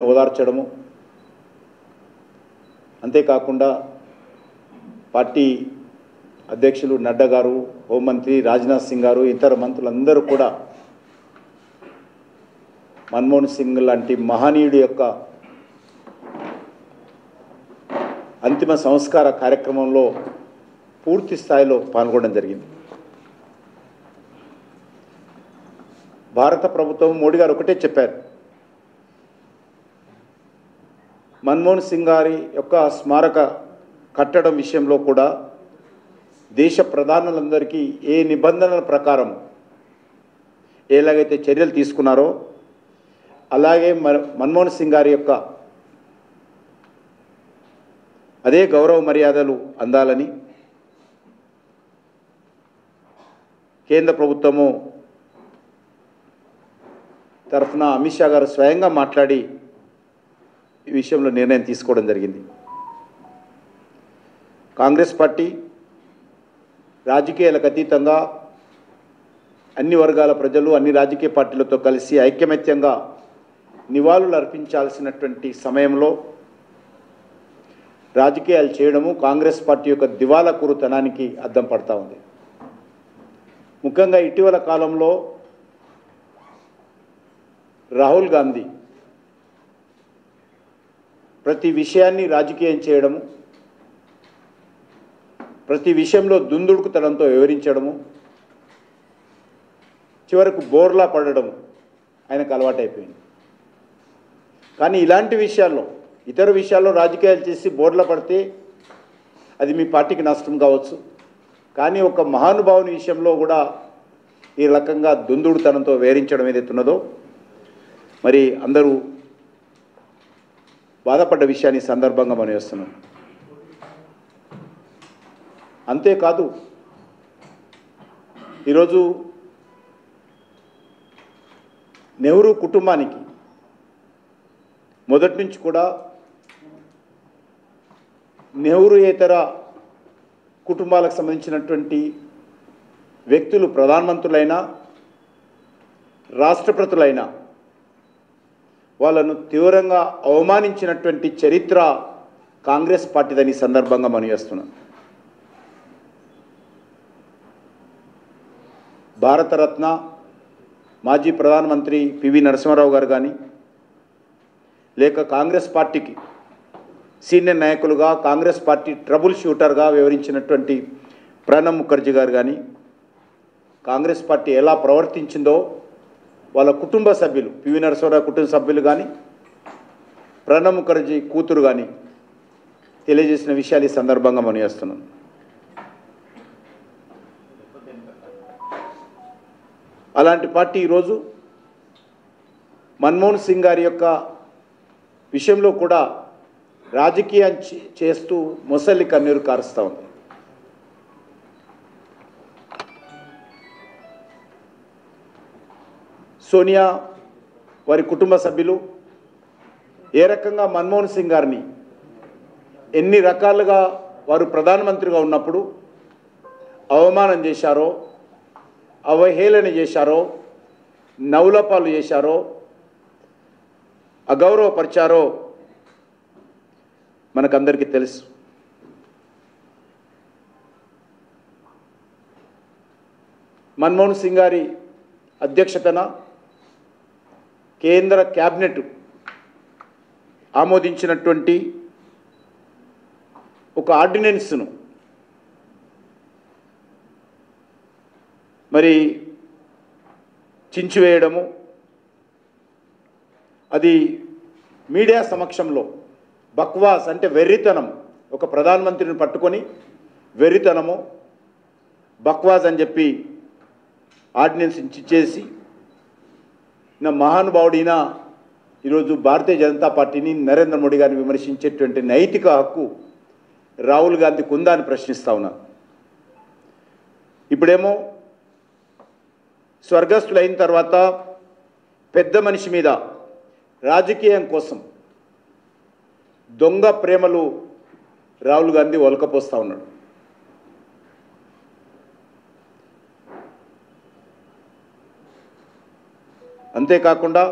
ఓదార్చడము, అంతేకాకుండా పార్టీ అధ్యక్షులు నడ్డా గారు, హోంమంత్రి రాజ్నాథ్ సింగ్ గారు, ఇతర మంత్రులందరూ కూడా మన్మోహన్ సింగ్ లాంటి మహనీయుడి యొక్క అంతిమ సంస్కార కార్యక్రమంలో పూర్తి స్థాయిలో పాల్గొనడం జరిగింది. భారత ప్రభుత్వం మోడీ గారు ఒకటే చెప్పారు, మన్మోహన్ సింగ్ గారి యొక్క స్మారక కట్టడం విషయంలో కూడా దేశ ప్రధానులందరికీ ఏ నిబంధనల ప్రకారం ఎలాగైతే చర్యలు తీసుకున్నారో అలాగే మన్మోహన్ సింగ్ గారి యొక్క అదే గౌరవ మర్యాదలు అందాలని కేంద్ర ప్రభుత్వము తరఫున అమిత్ షా గారు స్వయంగా మాట్లాడి ఈ విషయంలో నిర్ణయం తీసుకోవడం జరిగింది. కాంగ్రెస్ పార్టీ రాజకీయాలకు అతీతంగా అన్ని వర్గాల ప్రజలు అన్ని రాజకీయ పార్టీలతో కలిసి ఐకమత్యంగా నివాళులు అర్పించాల్సినటువంటి సమయంలో రాజకీయాలు చేయడము కాంగ్రెస్ పార్టీ యొక్క దివాలాకోరుతనానికి అద్దం పడతా ఉంది. ముఖ్యంగా ఇటీవల కాలంలో రాహుల్ గాంధీ ప్రతి విషయాన్ని రాజకీయం చేయడము, ప్రతి విషయంలో దుందుడుకుతనంతో వివరించడము, చివరకు బోర్లా పడడము ఆయనకు అలవాటైపోయింది. కానీ ఇలాంటి విషయాల్లో ఇతర విషయాల్లో రాజకీయాలు చేసి బోర్లా పడితే అది మీ పార్టీకి నష్టం కావచ్చు. కానీ ఒక మహానుభావుని విషయంలో కూడా ఈ రకంగా దుందుడుతనంతో వివరించడం ఏదైతే ఉన్నదో మరి అందరూ బాధపడ్డ విషయాన్ని సందర్భంగా మనం చేస్తున్నాం. అంతేకాదు ఈరోజు నెహ్రూ కుటుంబానికి మొదటి నుంచి కూడా నెహ్రూయేతర కుటుంబాలకు సంబంధించినటువంటి వ్యక్తులు ప్రధానమంత్రులైనా రాష్ట్రపతులైనా వాళ్ళను తీవ్రంగా అవమానించినటువంటి చరిత్ర కాంగ్రెస్ పార్టీదని సందర్భంగా మనం చేస్తున్నాం. భారతరత్న మాజీ ప్రధానమంత్రి పివి నరసింహారావు గారు కానీ లేక కాంగ్రెస్ పార్టీకి సీనియర్ నాయకులుగా కాంగ్రెస్ పార్టీ ట్రబుల్ షూటర్గా వివరించినటువంటి ప్రణబ్ ముఖర్జీ గారు కానీ కాంగ్రెస్ పార్టీ ఎలా ప్రవర్తించిందో వాళ్ళ కుటుంబ సభ్యులు పివి నరసింహారావు కుటుంబ సభ్యులు కానీ ప్రణబ్ ముఖర్జీ కూతురు కానీ తెలియజేసిన విషయాలు ఈ సందర్భంగా మనం చేస్తున్నాం. అలాంటి పార్టీ ఈరోజు మన్మోహన్ సింగ్ గారి యొక్క విషయంలో కూడా రాజకీయం చేస్తూ మొసలి కన్నీరు కారుస్తూ ఉంది. సోనియా వారి కుటుంబ సభ్యులు ఏ రకంగా మన్మోహన్ సింగ్ గారిని ఎన్ని రకాలుగా వారు ప్రధానమంత్రిగా ఉన్నప్పుడు అవమానం చేశారో, అవహేళన చేశారో, నవ్వులపాలు చేశారో, అగౌరవపరిచారో మనకందరికీ తెలుసు. మన్మోహన్ సింగ్ గారి అధ్యక్షతన కేంద్ర క్యాబినెట్ ఆమోదించినటువంటి ఒక ఆర్డినెన్స్ను మరి చించివేయడము, అది మీడియా సమక్షంలో బక్వాస్ అంటే వెర్రితనం, ఒక ప్రధానమంత్రిని పట్టుకొని వెర్రితనము బక్వాస్ అని చెప్పి ఆర్డినెన్స్ ఇచ్చేసి నా మహానుభావుడిన ఈరోజు భారతీయ జనతా పార్టీని నరేంద్ర మోడీ గారిని విమర్శించేటువంటి నైతిక హక్కు రాహుల్ గాంధీకి ఉందా అని ప్రశ్నిస్తా ఉన్నాను. ఇప్పుడేమో స్వర్గస్థులైన తర్వాత పెద్ద మనిషి మీద రాజకీయం కోసం దొంగ ప్రేమలు రాహుల్ గాంధీ ఒలకపోస్తూ ఉన్నాడు. అంతేకాకుండా